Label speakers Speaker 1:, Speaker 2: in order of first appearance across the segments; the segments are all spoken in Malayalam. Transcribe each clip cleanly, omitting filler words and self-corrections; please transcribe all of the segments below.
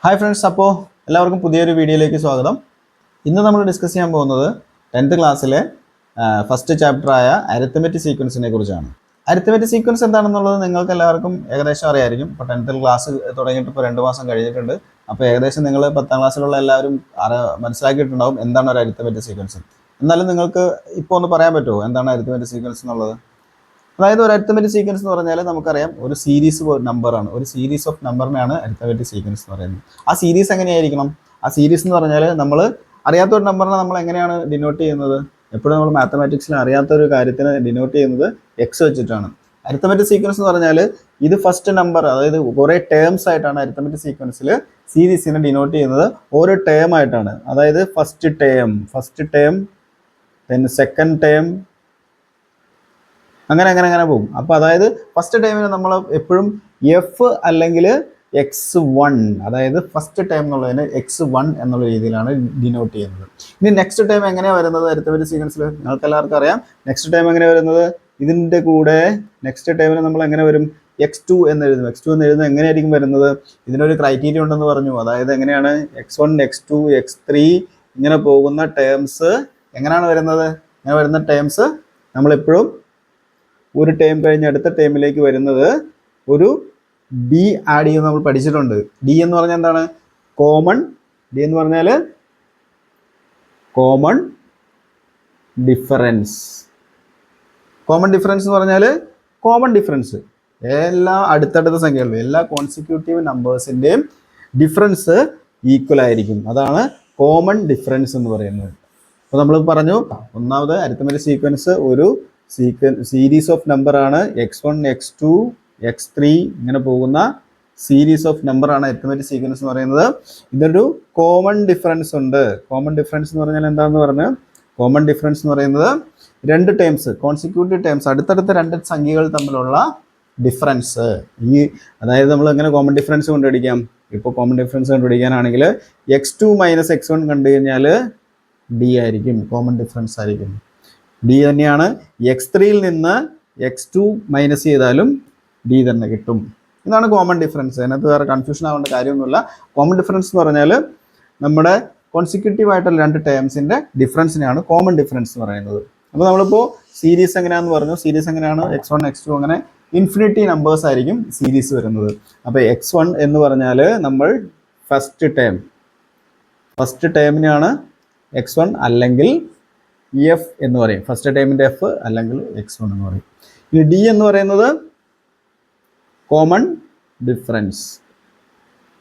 Speaker 1: ഹായ് ഫ്രണ്ട്സ്, അപ്പോൾ എല്ലാവർക്കും പുതിയൊരു വീഡിയോയിലേക്ക് സ്വാഗതം. ഇന്ന് നമ്മൾ ഡിസ്കസ് ചെയ്യാൻ പോകുന്നത് 10th ക്ലാസ്സിലെ ഫസ്റ്റ് ചാപ്റ്ററായ അരിത്തമെറ്റിക് സീക്വൻസിനെ കുറിച്ചാണ്. അരിത്തമെറ്റിക് സീക്വൻസ് എന്താണെന്നുള്ളത് നിങ്ങൾക്ക് എല്ലാവർക്കും ഏകദേശം അറിയായിരിക്കും. ഇപ്പോൾ 10th ക്ലാസ് തുടങ്ങിയിട്ട് ഇപ്പോൾ 2 മാസം കഴിഞ്ഞിട്ടുണ്ട്. അപ്പോൾ ഏകദേശം നിങ്ങൾ 10ാം ക്ലാസ്സിലുള്ള എല്ലാവരും മനസ്സിലാക്കിയിട്ടുണ്ടാവും എന്താണ് ഒരു അരിത്തമെറ്റിക് സീക്വൻസ്. എന്നാലും നിങ്ങൾക്ക് ഇപ്പോൾ ഒന്ന് പറയാൻ പറ്റുമോ എന്താണ് അരിത്തമെറ്റിക് സീക്വൻസ് എന്നുള്ളത്? അതായത് ഒരു അരിത്തമെറ്റിക് സീക്വൻസ് എന്ന് പറഞ്ഞാൽ നമുക്കറിയാം ഒരു സീരീസ് നമ്പറാണ്, ഒരു സീരീസ് ഓഫ് നമ്പറിനാണ് അരിത്തമെറ്റിക് സീക്വൻസ് എന്ന് പറയുന്നത്. ആ സീരീസ് എങ്ങനെയായിരിക്കണം? ആ സീരീസ് എന്ന് പറഞ്ഞാൽ നമ്മൾ അറിയാത്ത ഒരു നമ്പറിനെ നമ്മൾ എങ്ങനെയാണ് ഡിനോട്ട് ചെയ്യുന്നത്? എപ്പോഴും നമ്മൾ മാത്തമാറ്റിക്സിൽ അറിയാത്ത ഒരു കാര്യത്തിന് ഡിനോട്ട് ചെയ്യുന്നത് എക്സ് വെച്ചിട്ടാണ്. അരിത്തമെറ്റിക് സീക്വൻസ് എന്ന് പറഞ്ഞാൽ ഇത് ഫസ്റ്റ് നമ്പർ, അതായത് കുറേ ടേംസ് ആയിട്ടാണ് അരിത്തമെറ്റിക് സീക്വൻസിൽ സീരീസിനെ ഡിനോട്ട് ചെയ്യുന്നത്. ഓരോ ടേം ആയിട്ടാണ്, അതായത് first term then second term, അങ്ങനെ പോകും. അപ്പോൾ അതായത് ഫസ്റ്റ് ടൈമിന് നമ്മൾ എപ്പോഴും എഫ് അല്ലെങ്കിൽ x1, അതായത് ഫസ്റ്റ് ടൈം എന്നുള്ളതിന് x1 എന്നുള്ള രീതിയിലാണ് ഡിനോട്ട് ചെയ്യുന്നത്. ഇനി നെക്സ്റ്റ് ടൈം എങ്ങനെയാണ് വരുന്നത് അരിത്തമെറ്റിക് സീക്വൻസിൽ? നിങ്ങൾക്ക് എല്ലാവർക്കും അറിയാം നെക്സ്റ്റ് ടൈം എങ്ങനെ വരുന്നത്. ഇതിൻ്റെ കൂടെ നെക്സ്റ്റ് ടൈമിന് നമ്മൾ എങ്ങനെ വരും? x2 എന്ന് എഴുതും. x2 എന്ന് എഴുതുന്നത് എങ്ങനെയായിരിക്കും വരുന്നത്? ഇതിനൊരു ക്രൈറ്റീരിയ ഉണ്ടെന്ന് പറഞ്ഞു. അതായത് എങ്ങനെയാണ് x1, x2, x3 ഇങ്ങനെ പോകുന്ന ടേംസ് എങ്ങനെയാണ് വരുന്നത്? ഇങ്ങനെ വരുന്ന ടേംസ് നമ്മളെപ്പോഴും ഒരു ടൈം കഴിഞ്ഞ് അടുത്ത ടൈമിലേക്ക് വരുന്നത് ഒരു ഡി ആഡ് ചെയ്യുന്നത് നമ്മൾ പഠിച്ചിട്ടുണ്ട്. ഡി എന്ന് പറഞ്ഞാൽ എന്താണ്? കോമൺ. ഡി എന്ന് പറഞ്ഞാൽ കോമൺ ഡിഫറൻസ്. കോമൺ ഡിഫറൻസ് എന്ന് പറഞ്ഞാൽ കോമൺ ഡിഫറൻസ് എല്ലാ അടുത്തടുത്ത സംഖ്യകളിലും എല്ലാ കോൺസിക്യൂട്ടീവ് നമ്പേഴ്സിൻ്റെയും ഡിഫറൻസ് ഈക്വൽ ആയിരിക്കും. അതാണ് കോമൺ ഡിഫറൻസ് എന്ന് പറയുന്നത്. അപ്പോൾ നമ്മൾ പറഞ്ഞു, ഒന്നാമത് അരിത്തമെറ്റിക് സീക്വൻസ് ഒരു സീരീസ് ഓഫ് നമ്പറാണ്. x1, x2, x3 ഇങ്ങനെ പോകുന്ന സീരീസ് ഓഫ് നമ്പറാണ് അരിത്തമെറ്റിക് സീക്വൻസ് എന്ന് പറയുന്നത്. ഇതൊരു കോമൺ ഡിഫറൻസ് ഉണ്ട്. കോമൺ ഡിഫറൻസ് എന്ന് പറഞ്ഞാൽ എന്താണെന്ന് പറഞ്ഞാൽ, കോമൺ ഡിഫറൻസ് എന്ന് പറയുന്നത് രണ്ട് ടേംസ്, കോൺസിക്യൂട്ടീവ് ടേംസ്, അടുത്തടുത്ത രണ്ട് സംഖ്യകൾ തമ്മിലുള്ള ഡിഫറൻസ്. അതായത് നമ്മൾ എങ്ങനെ കോമൺ ഡിഫറൻസ് കണ്ടുപിടിക്കാം? ഇപ്പോൾ കോമൺ ഡിഫറൻസ് കണ്ടുപിടിക്കാനാണെങ്കിൽ x2 - x1 കണ്ടു കഴിഞ്ഞാൽ ഡി ആയിരിക്കും, കോമൺ ഡിഫറൻസ് ആയിരിക്കും. ഡി തന്നെയാണ്. x3യിൽ നിന്ന് x2 മൈനസ് ചെയ്താലും ഡി തന്നെ കിട്ടും. ഇതാണ് കോമൺ ഡിഫറൻസ്. അതിനകത്ത് വേറെ കൺഫ്യൂഷൻ ആവേണ്ട കാര്യമൊന്നുമില്ല. കോമൺ ഡിഫറൻസ് എന്ന് പറഞ്ഞാൽ നമ്മുടെ കോൺസിക്യൂട്ടീവ് ആയിട്ടുള്ള രണ്ട് ടേംസിൻ്റെ ഡിഫറൻസിനെയാണ് കോമൺ ഡിഫറൻസ് എന്ന് പറയുന്നത്. അപ്പോൾ നമ്മളിപ്പോൾ സീരീസ് എങ്ങനെയാണെന്ന് പറഞ്ഞു. സീരീസ് എങ്ങനെയാണ്? x1, x2 അങ്ങനെ ഇൻഫിനിറ്റി നമ്പേഴ്സ് ആയിരിക്കും സീരീസ് വരുന്നത്. അപ്പോൾ x1 എന്ന് പറഞ്ഞാൽ നമ്മൾ ഫസ്റ്റ് ടേമിനാണ് x1 അല്ലെങ്കിൽ എഫ് എന്ന് പറയും. ഫസ്റ്റ് ടൈമിൻ്റെ എഫ് അല്ലെങ്കിൽ x1 എന്ന് പറയും. ഇനി ഡി എന്ന് പറയുന്നത് കോമൺ ഡിഫറൻസ്.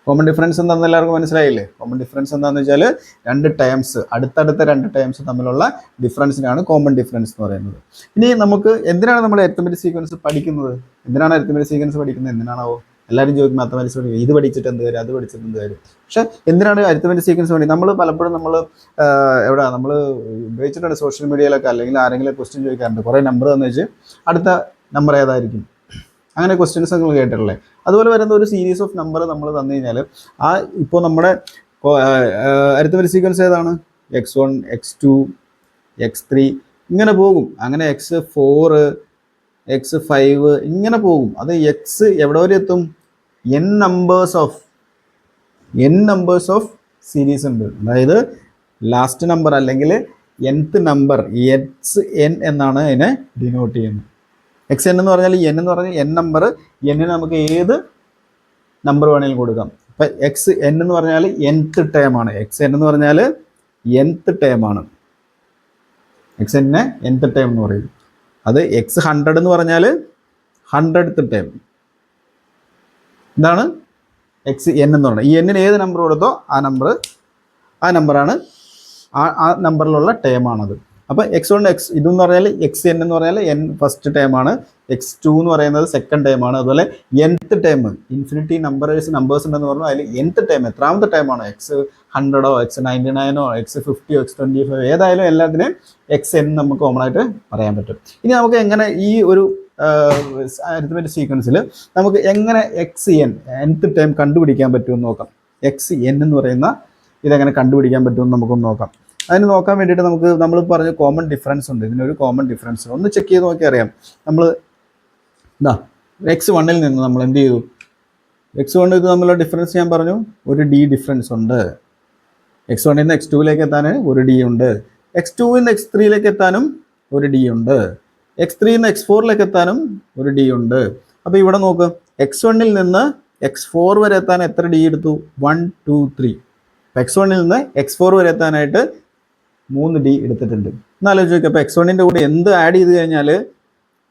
Speaker 1: കോമൺ ഡിഫറൻസ് എന്താണെന്ന് എല്ലാവർക്കും മനസ്സിലായില്ലേ? കോമൺ ഡിഫറൻസ് എന്താണെന്ന് വെച്ചാൽ രണ്ട് ടേംസ്, അടുത്തടുത്ത രണ്ട് ടേംസ് തമ്മിലുള്ള ഡിഫറൻസിനാണ് കോമൺ ഡിഫറൻസ് എന്ന് പറയുന്നത്. ഇനി നമുക്ക് എന്തിനാണ് നമ്മൾ അരിത്തമെറ്റിക് സീക്വൻസ് പഠിക്കുന്നത്? എന്തിനാണ് അരിത്തമെറ്റിക് സീക്വൻസ് പഠിക്കുന്നത്? എന്തിനാണോ എല്ലാവരും ചോദിക്കും, മാത്തമാറ്റിക്സ് പഠിക്കും, ഇത് പഠിച്ചിട്ട് എന്ത് കാര്യം, അത് പഠിച്ചിട്ട് എന്ത് കാര്യം? പക്ഷേ എന്തിനാണ് അരിത്തമെറ്റിക് സീക്വൻസ് വേണ്ടി? നമ്മൾ പലപ്പോഴും നമ്മൾ ഉപയോഗിച്ചിട്ടുണ്ട് സോഷ്യൽ മീഡിയയിലൊക്കെ, അല്ലെങ്കിൽ ആരെങ്കിലും ക്വസ്റ്റ്യൻ ചോദിക്കാറുണ്ട്, കുറേ നമ്പർ തന്നു വെച്ച് അടുത്ത നമ്പർ ഏതായിരിക്കും, അങ്ങനെ ക്വസ്റ്റ്യൻസ് നിങ്ങൾ കേട്ടിട്ടില്ലേ? അതുപോലെ വരുന്ന ഒരു സീരീസ് ഓഫ് നമ്പർ നമ്മൾ തന്നു കഴിഞ്ഞാൽ ഇപ്പോൾ നമ്മുടെ അരിത്തമെറ്റിക് സീക്വൻസ് ഏതാണ്? x1, x2, x3 ഇങ്ങനെ പോകും. അങ്ങനെ x4, x5 ഇങ്ങനെ പോകും. അത് എക്സ് എവിടെ വരെ എത്തും? n നമ്പേഴ്സ് ഓഫ് സീരീസ് ഉണ്ട്. അതായത് ലാസ്റ്റ് നമ്പർ അല്ലെങ്കിൽ nth നമ്പർ xn എന്നാണ് അതിനെ ഡിനോട്ട് ചെയ്യുന്നത്. xn എന്ന് പറഞ്ഞാൽ n എന്ന് പറഞ്ഞാൽ n നമ്പർ. n നമുക്ക് ഏത് നമ്പർ വേണമെങ്കിലും കൊടുക്കാം. അപ്പം xn എന്ന് പറഞ്ഞാൽ nth ടേം ആണ്. xn എന്ന് പറഞ്ഞാൽ nth ടേം ആണ്. xn nth ടേം എന്ന് പറയും. അത് x100 എന്ന് പറഞ്ഞാൽ 100th ടേം. എന്താണ് xn എന്ന് പറയുന്നത്? ഈ n ഏത് നമ്പർ കൊടുത്തോ ആ നമ്പറാണ് ആ നമ്പറിലുള്ള ടേമാണത്. അപ്പോൾ x1 ഇതെന്ന് പറഞ്ഞാൽ xn എന്ന് പറഞ്ഞാൽ n ഫസ്റ്റ് ടേമാണ്. x2 എന്ന് പറയുന്നത് സെക്കൻഡ് ടേമാണ്. അതുപോലെ nth ടേം, ഇൻഫിനിറ്റി നമ്പേഴ്സ് ഉണ്ടെന്ന് പറഞ്ഞു. അതിൽ nth ടേം എത്രാമത്തെ ടേമാണ്? x100ഓ x99ഓ x50ഓ x25 ഏതായാലും എല്ലാത്തിനും xn നമുക്ക് കോമൺ ആയിട്ട് പറയാൻ പറ്റും. ഇനി നമുക്ക് എങ്ങനെ ഈ ഒരു അരിത്തമെറ്റിക് സീക്വൻസിൽ നമുക്ക് എങ്ങനെ xn nth ടേം കണ്ടുപിടിക്കാൻ പറ്റുമെന്ന് നോക്കാം. xn എന്ന് പറയുന്ന ഇതെങ്ങനെ കണ്ടുപിടിക്കാൻ പറ്റുമെന്ന് നമുക്കൊന്ന് നോക്കാം. അതിന് നോക്കാൻ വേണ്ടിയിട്ട് നമ്മൾ പറഞ്ഞ കോമൺ ഡിഫറൻസ് ഉണ്ട്. ഇതിനൊരു കോമൺ ഡിഫറൻസ് ഒന്ന് ചെക്ക് ചെയ്ത് നോക്കി അറിയാം. നമ്മൾ x1ൽ നിന്ന് നമ്മൾ എന്ത് ചെയ്തു? x1 ഇത് തമ്മിലുള്ള ഡിഫറൻസ് ഞാൻ പറഞ്ഞു, ഒരു d ഡിഫറൻസ് ഉണ്ട്. x1 നിന്ന് x2ലേക്ക് എത്താൻ ഒരു d ഉണ്ട്. x2 നിന്ന് x3ലേക്ക് എത്താനും ഒരു d ഉണ്ട്. x3 നിന്ന് x4ലേക്ക് എത്താനും ഒരു d ഉണ്ട്. അപ്പോൾ ഇവിടെ നോക്ക്, x1 നിന്ന് x4 വരെ എത്താൻ എത്ര d എടുത്തു? 1 2 3. x1 നിന്ന് x4 വരെ എത്താനായിട്ട് 3 d എടുത്തിട്ടുണ്ട്. എന്നാലോചിച്ച് നോക്കുക, അപ്പോൾ x1ൻ്റെ കൂടെ എന്ത് ആഡ് ചെയ്ത് കഴിഞ്ഞാൽ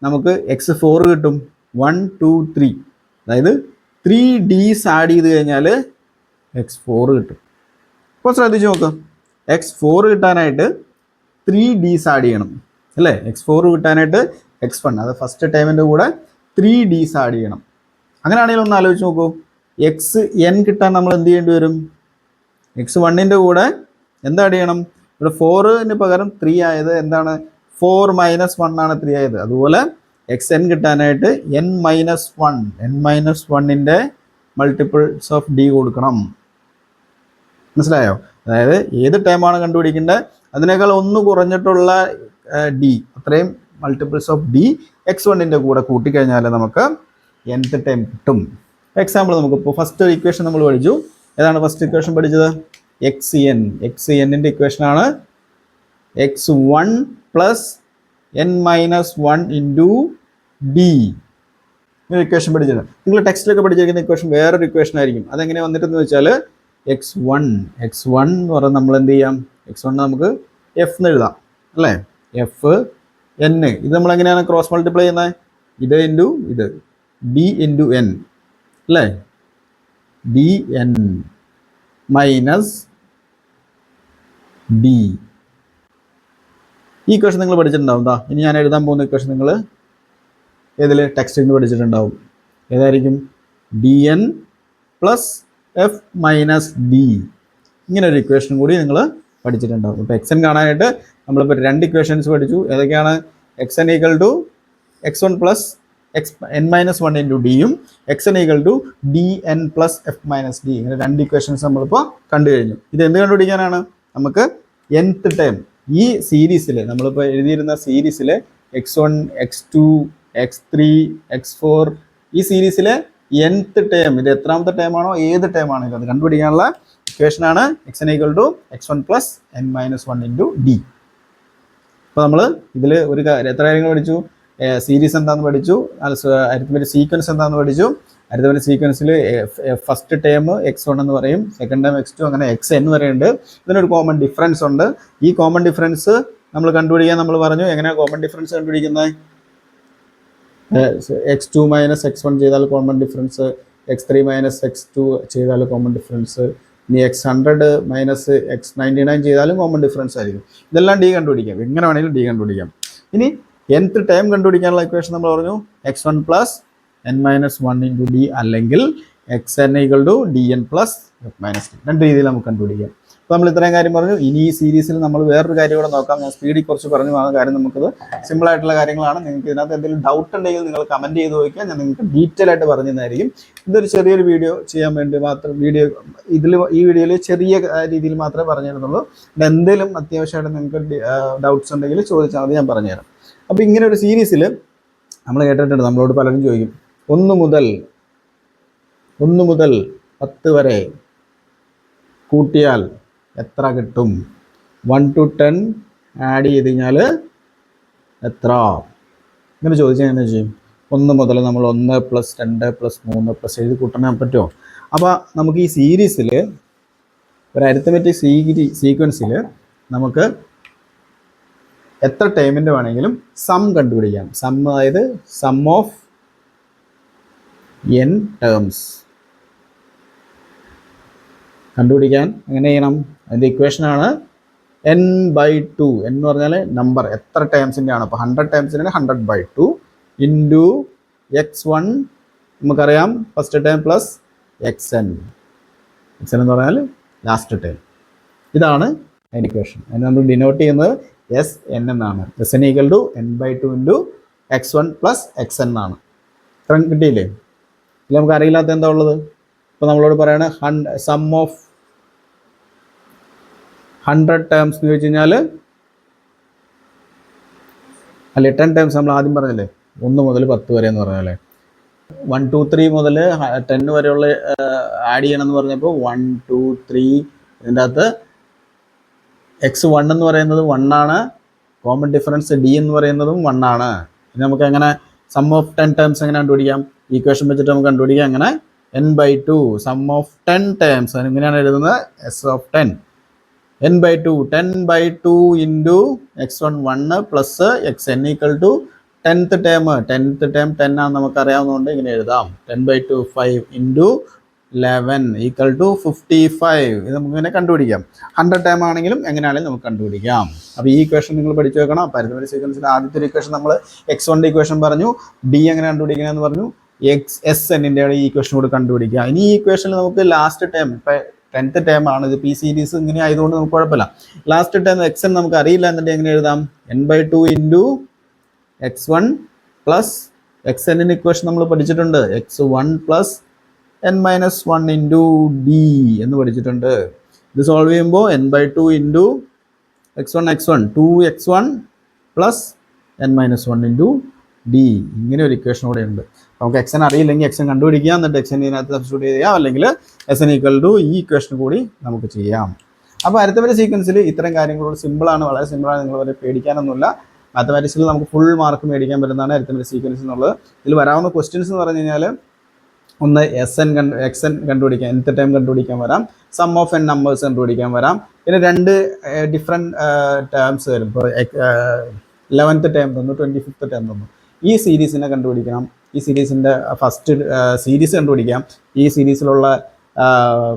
Speaker 1: നമുക്ക് x4 കിട്ടും? 1 2 3. അതായത് 3 Ds ആഡ് ചെയ്ത് കഴിഞ്ഞാൽ x4 കിട്ടും. അപ്പോൾ ശ്രദ്ധിച്ച് നോക്കാം, x4 കിട്ടാനായിട്ട് 3 Ds ആഡ് ചെയ്യണം അല്ലേ? x4 കിട്ടാനായിട്ട് x1, അത് ഫസ്റ്റ് ടൈമിൻ്റെ കൂടെ 3 Ds ആഡ് ചെയ്യണം. അങ്ങനെയാണെങ്കിൽ ഒന്ന് ആലോചിച്ച് നോക്കൂ, xn കിട്ടാൻ നമ്മൾ എന്ത് ചെയ്യേണ്ടി വരും? x1ൻ്റെ കൂടെ എന്താ ആഡ് ചെയ്യണം? ഇവിടെ 4ന് പകരം 3 ആയത് എന്താണ്? 4 - 1 ആണ് 3 ആയത്. അതുപോലെ xn കിട്ടാനായിട്ട് n-1ൻ്റെ മൾട്ടിപ്പിൾസ് ഓഫ് d കൊടുക്കണം. മനസ്സിലായോ? അതായത് ഏത് ടൈമാണ് കണ്ടുപിടിക്കേണ്ടത് അതിനേക്കാൾ ഒന്ന് കുറഞ്ഞിട്ടുള്ള d, അത്രയും മൾട്ടിപ്പിൾസ് ഓഫ് d x1ൻ്റെ കൂടെ കൂട്ടിക്കഴിഞ്ഞാൽ നമുക്ക് nth ടൈം കിട്ടും. എക്സാമ്പിൾ നമുക്കിപ്പോൾ ഫസ്റ്റ് ഒരു ഇക്വേഷൻ നമ്മൾ പഠിച്ചു. ഏതാണ് ഫസ്റ്റ് ഇക്വേഷൻ പഠിച്ചത്? xnൻ്റെ ഇക്വേഷനാണ് x1 + n-1 × d. ഒരു ഇക്വേഷൻ പഠിച്ചിട്ടുണ്ട്. നിങ്ങൾ ടെക്സ്റ്റിലൊക്കെ പഠിച്ചിരിക്കുന്ന ഇക്വേഷൻ വേറൊരു ഇക്വേഷൻ ആയിരിക്കും. അതെങ്ങനെ വന്നിട്ടെന്ന് വെച്ചാൽ x1 എന്ന് പറഞ്ഞാൽ നമ്മൾ എന്ത് ചെയ്യാം? x1 നമുക്ക് f എന്ന് എഴുതാം അല്ലേ? f n, ഇത് നമ്മൾ എങ്ങനെയാണ് ക്രോസ് മൾട്ടിപ്ലൈ ചെയ്യുന്നത്? ഇത് ഇൻറ്റു ഇത്, b ഇൻറ്റു n അല്ലേ? bn minus d. ഈ ഇക്വേഷൻ നിങ്ങൾ പഠിച്ചിട്ടുണ്ടാവും. ഇനി ഞാൻ എഴുതാൻ പോകുന്ന ഇക്വേഷൻ നിങ്ങൾ ഏതിൽ? ടെക്സ്റ്റിൽ നിന്ന് പഠിച്ചിട്ടുണ്ടാവും. ഏതായിരിക്കും? dn + f - d. ഇങ്ങനെ ഒരു ഇക്വേഷൻ കൂടി നിങ്ങൾ പഠിച്ചിട്ടുണ്ടാവും. ഇപ്പോൾ xn കാണാനായിട്ട് നമ്മളിപ്പോൾ 2 ഇക്വേഷൻസ് പഠിച്ചു. ഏതൊക്കെയാണ്? xn = x1 + n-1 × d യും xn = dn + f - d. ഇങ്ങനെ 2 ഇക്വേഷൻസ് നമ്മളിപ്പോൾ കണ്ടു കഴിഞ്ഞു. ഇത് എന്ത് കണ്ടുപിടിക്കാനാണ്? നമുക്ക് nth ടൈം ഈ സീരീസിൽ, നമ്മളിപ്പോൾ എഴുതിയിരുന്ന സീരീസിൽ x1 x2 x3 x4 ഈ സീരീസിലെ nth ടൈം, ഇത് എത്രാമത്തെ ടൈമാണോ ഏത് ടൈമാണെങ്കിലും അത് കണ്ടുപിടിക്കാനുള്ള ഇക്വേഷനാണ് xn = x1 + n-1 × d. അപ്പോൾ നമ്മൾ ഇതിൽ ഒരു എത്ര കാര്യങ്ങൾ പഠിച്ചു? സീരീസ് എന്താണെന്ന് പഠിച്ചു, അരിത്മെറ്റിക് സീക്വൻസ് എന്താണെന്ന് പഠിച്ചു. അരിത്മെറ്റിക് സീക്വൻസിൽ ഫസ്റ്റ് ടൈം x1 എന്ന് പറയും, സെക്കൻഡ് ടൈം x2, അങ്ങനെ xn വരെ ഉണ്ട്. ഇതിനൊരു കോമൺ ഡിഫറൻസ് ഉണ്ട്. ഈ കോമൺ ഡിഫറൻസ് നമ്മൾ കണ്ടുപിടിക്കാൻ നമ്മൾ പറഞ്ഞു. എങ്ങനെയാണ് കോമൺ ഡിഫറൻസ് കണ്ടുപിടിക്കുന്നത്? x2 - x1 ചെയ്താൽ കോമൺ ഡിഫറൻസ്, x3 - x2 ചെയ്താൽ കോമൺ ഡിഫറൻസ്, ഇനി x100 - x99 ചെയ്താലും കോമൺ ഡിഫറൻസ് ആയിരിക്കും. ഇതെല്ലാം d കണ്ടുപിടിക്കാം. എങ്ങനെ വേണമെങ്കിലും d കണ്ടുപിടിക്കാം. ഇനി nth ടൈം കണ്ടുപിടിക്കാനുള്ള ഇക്വേഷൻ നമ്മൾ പറഞ്ഞു x1 + n-1 × d അല്ലെങ്കിൽ xn = dn + f - d. 2 രീതിയിൽ നമുക്ക് കണ്ടുപിടിക്കാം. അപ്പോൾ നമ്മൾ ഇത്രയും കാര്യം പറഞ്ഞു. ഇനി ഈ സീരീസിൽ നമ്മൾ വേറൊരു കാര്യം കൂടെ നോക്കാം. ഞാൻ സ്പീഡിൽ കുറച്ച് പറഞ്ഞു പോകുന്ന കാര്യം, നമുക്കത് സിമ്പിൾ ആയിട്ടുള്ള കാര്യങ്ങളാണ്. നിങ്ങൾക്ക് ഇതിനകത്ത് എന്തെങ്കിലും ഡൗട്ട് ഉണ്ടെങ്കിൽ നിങ്ങൾ കമൻറ്റ് ചെയ്ത് ചോദിക്കുക, ഞാൻ നിങ്ങൾക്ക് ഡീറ്റെയിൽ ആയിട്ട് പറഞ്ഞു തന്നായിരിക്കും. ഇതൊരു ചെറിയൊരു വീഡിയോ ചെയ്യാൻ വേണ്ടി മാത്രം ഈ വീഡിയോയിൽ ചെറിയ രീതിയിൽ മാത്രമേ പറഞ്ഞു തരുന്നുള്ളൂ. എന്തെങ്കിലും അത്യാവശ്യമായിട്ട് നിങ്ങൾക്ക് ഡൗട്ട്സ് ഉണ്ടെങ്കിൽ ചോദിച്ചാൽ മതി, ഞാൻ പറഞ്ഞുതരാം. അപ്പോൾ ഇങ്ങനെ ഒരു സീരീസിൽ നമ്മൾ കേട്ടിട്ടുണ്ട്, നമ്മളോട് പലരും ചോദിക്കും 1 മുതൽ 10 വരെ കൂട്ടിയാൽ എത്ര കിട്ടും? 1 to 10 ആഡ് ചെയ്ത് കഴിഞ്ഞാൽ എത്ര? ഇങ്ങനെ ചോദിച്ചാൽ എങ്ങനെ ചെയ്യും? 1 മുതൽ നമ്മൾ 1 + 2 + 3 + എഴുതി കൂട്ടാൻ പറ്റുമോ? അപ്പോൾ നമുക്ക് ഈ സീരീസിൽ ഒരു അരിത്മെറ്റിക് സീക്വൻസിൽ നമുക്ക് എത്ര ടൈമിൻ്റെ വേണമെങ്കിലും സം കണ്ടുപിടിക്കാം. സം, അതായത് സം ഓഫ് n ടേംസ് കണ്ടുപിടിക്കാൻ എങ്ങനെ ചെയ്യണം? അതിൻ്റെ ഇക്വേഷനാണ് n/2. n എന്ന് പറഞ്ഞാൽ നമ്പർ, എത്ര ടൈംസിൻ്റെ ആണ്. അപ്പോൾ 100 ടൈംസിൻ്റെ 100/2 ഇൻറ്റു x1 നമുക്കറിയാം ഫസ്റ്റ് ടൈം പ്ലസ് xn എന്ന് പറഞ്ഞാൽ ലാസ്റ്റ് ടൈം. ഇതാണ് അതിൻ്റെ ഇക്വേഷൻ. അതിന് നമ്മൾ ഡിനോട്ട് ചെയ്യുന്നത് Sn എന്നാണ്. Sn = n/2 × x1 + xn ആണ്. ഇത്ര കിട്ടിയില്ലേ? ഇല്ല, നമുക്ക് അറിയില്ലാത്ത എന്താ ഉള്ളത്? ഇപ്പോൾ നമ്മളോട് പറയണ സം ഓഫ് 100 ടേംസ് എന്ന് ചോദിച്ചു കഴിഞ്ഞാൽ, അല്ലെ 10 ടൈംസ് നമ്മൾ ആദ്യം പറഞ്ഞല്ലേ 1 മുതൽ 10 വരെ എന്ന് പറഞ്ഞാലേ 1 2 3 മുതൽ 10 വരെയുള്ള ആഡ് ചെയ്യണം എന്ന് പറഞ്ഞപ്പോൾ 1 2 3 ഇതിൻ്റെ അകത്ത് x1 എന്ന് പറയുന്നത് 1 ആണ്. കോമൺ ഡിഫറൻസ് d എന്ന് പറയുന്നതും 1 ആണ്. ഇനി നമുക്ക് എങ്ങനെ സം ഓഫ് 10 ടേംസ് എങ്ങനെ കണ്ടുപിടിക്കാം? ഈക്വേഷൻ വെച്ചിട്ട് നമുക്ക് കണ്ടുപിടിക്കാം. അങ്ങനെ n/2 സം ഓഫ് 10 ടേംസ് എങ്ങനെയാണ് എഴുതുന്നത്? s of 10 n/2 10/2 into x1 1 plus xn equal to 10th term 10 ആണ് നമുക്കറിയാവുന്നതുകൊണ്ട് ഇങ്ങനെ എഴുതാം. 10/2 5 ഇൻറ്റു 11 ഈക്വൽ ടു 55. ഇത് നമുക്ക് ഇങ്ങനെ കണ്ടുപിടിക്കാം. 100 ടേം ആണെങ്കിലും എങ്ങനെയാണെങ്കിലും നമുക്ക് കണ്ടുപിടിക്കാം. അപ്പോൾ ഈ ഇക്വേഷൻ നിങ്ങൾ പഠിച്ചു വെക്കണം. പരിധിവരെ സീക്വൻസിൽ ആദ്യത്തെ ഒരു ഇക്വേഷൻ നമ്മൾ x1 ഇക്വേഷൻ പറഞ്ഞു, d എങ്ങനെ കണ്ടുപിടിക്കണമെന്ന് പറഞ്ഞു, xn-ന്റെ ഈ ഇക്വേഷൻ കൂടെ കണ്ടുപിടിക്കുക. ഇനി ഈ ഇക്വേഷനിൽ നമുക്ക് ലാസ്റ്റ് ടേം, ഇപ്പം 10th ടേം ആണ്, ഇത് പി സീരീസ് ഇങ്ങനെ ആയതുകൊണ്ട് നമുക്ക് കുഴപ്പമില്ല. ലാസ്റ്റ് ടേം xn നമുക്ക് അറിയില്ല എന്നുണ്ടെങ്കിൽ എങ്ങനെ എഴുതാം? n/2 into x1 plus xn-ന്റെ equation നമ്മൾ പഠിച്ചിട്ടുണ്ട്, x1 plus n-1 into d എന്ന് പഠിച്ചിട്ടുണ്ട്. ഇത് സോൾവ് ചെയ്യുമ്പോൾ n/2 into x1 2x1 plus n-1 into d ഇങ്ങനെ ഒരു ഇക്വേഷൻ കൂടെ ഉണ്ട്. നമുക്ക് xn അറിയില്ലെങ്കിൽ xn കണ്ടുപിടിക്കുക, എന്നിട്ട് xn ഇതിനകത്ത് സബ്സ്റ്റിറ്റ്യൂട്ട് ചെയ്യാം, അല്ലെങ്കിൽ sn ഈക്വൽ ടു ഈ ഇക്വേഷൻ കൂടി നമുക്ക് ചെയ്യാം. അപ്പോൾ അടുത്ത സീക്വൻസിൽ ഇത്തരം കാര്യങ്ങളോട് സിമ്പിളാണ്, വളരെ സിമ്പിളാണ്, നിങ്ങൾ വരെ പേടിക്കാനൊന്നുമില്ല. മാത്തമാറ്റിക്സിൽ നമുക്ക് ഫുൾ മാർക്ക് മേടിക്കാൻ പറ്റുന്നതാണ് അരിത്തമെറ്റിക് സീക്വൻസ് എന്നുള്ളത്. ഇതിൽ വരാവുന്ന ക്വസ്റ്റ്യൻസ് എന്ന് പറഞ്ഞു കഴിഞ്ഞാൽ ഒന്ന് xn കണ്ടുപിടിക്കാൻ, nth ടൈം കണ്ടുപിടിക്കാൻ വരാം, സം ഓഫ് n നമ്പേഴ്സ് കണ്ടുപിടിക്കാൻ വരാം, പിന്നെ 2 ഡിഫറെൻറ്റ് ടേംസ് വരും. ഇപ്പോൾ 11th ടൈം തന്നു, 25th ടൈം തന്നു. ഈ സീരീസിനെ കണ്ടുപിടിക്കണം. ഈ സീരീസിൻ്റെ ഫസ്റ്റ് സീരീസ് കണ്ടുപിടിക്കാം. ഈ സീരീസിലുള്ള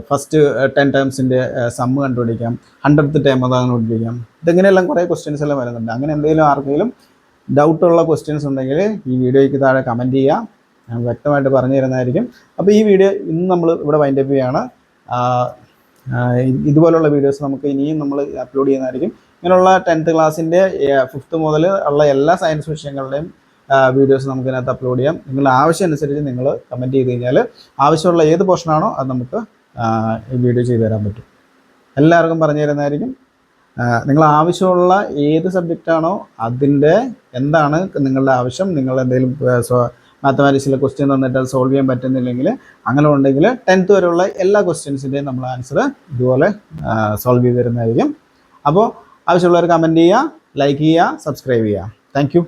Speaker 1: ഫസ്റ്റ് 10 ടേംസിൻ്റെ സമ്മ് കണ്ടുപിടിക്കാം. 100th ടൈം അതാണ് കണ്ടുപിടിക്കാം. ഇതെങ്ങനെയെല്ലാം കുറേ ക്വസ്റ്റ്യൻസ് എല്ലാം വരുന്നുണ്ട്. അങ്ങനെ എന്തെങ്കിലും ആർക്കെങ്കിലും ഡൗട്ടുള്ള ക്വസ്റ്റ്യൻസ് ഉണ്ടെങ്കിൽ ഈ വീഡിയോയ്ക്ക് താഴെ കമൻറ്റ് ചെയ്യുക, ഞാൻ വ്യക്തമായിട്ട് പറഞ്ഞു തരുന്നതായിരിക്കും. അപ്പോൾ ഈ വീഡിയോ ഇന്ന് നമ്മൾ ഇവിടെ വൈൻഡപ്പ് ചെയ്യുകയാണ്. ഇതുപോലുള്ള വീഡിയോസ് നമുക്ക് ഇനിയും നമ്മൾ അപ്ലോഡ് ചെയ്യുന്നതായിരിക്കും. ഇങ്ങനെയുള്ള 10th ക്ലാസ്സിൻ്റെ 5th മുതൽ ഉള്ള എല്ലാ സയൻസ് വിഷയങ്ങളുടെയും വീഡിയോസ് നമുക്ക് ഇതിനകത്ത് അപ്ലോഡ് ചെയ്യാം. നിങ്ങളുടെ ആവശ്യം അനുസരിച്ച് നിങ്ങൾ കമൻറ്റ് ചെയ്ത് കഴിഞ്ഞാൽ ആവശ്യമുള്ള ഏത് പോർഷനാണോ അത് നമുക്ക് ഈ വീഡിയോ ചെയ്തു തരാൻ പറ്റും. എല്ലാവർക്കും പറഞ്ഞു തരുന്നതായിരിക്കും. നിങ്ങൾ ആവശ്യമുള്ള ഏത് സബ്ജക്റ്റാണോ അതിൻ്റെ എന്താണ് നിങ്ങളുടെ ആവശ്യം, നിങ്ങൾ എന്തെങ്കിലും മാത്തമാറ്റിക്സിലെ ക്വസ്റ്റ്യൻ തന്നിട്ട് അത് സോൾവ് ചെയ്യാൻ പറ്റുന്നില്ലെങ്കിൽ അങ്ങനെ ഉണ്ടെങ്കിൽ 10th വരെയുള്ള എല്ലാ ക്വസ്റ്റ്യൻസിൻ്റെയും നമ്മൾ ആൻസർ ഇതുപോലെ സോൾവ് ചെയ്ത് തരുന്നതായിരിക്കും. അപ്പോൾ ആവശ്യമുള്ളവർ കമൻറ്റ് ചെയ്യുക, ലൈക്ക് ചെയ്യുക, സബ്സ്ക്രൈബ് ചെയ്യുക. Thank you.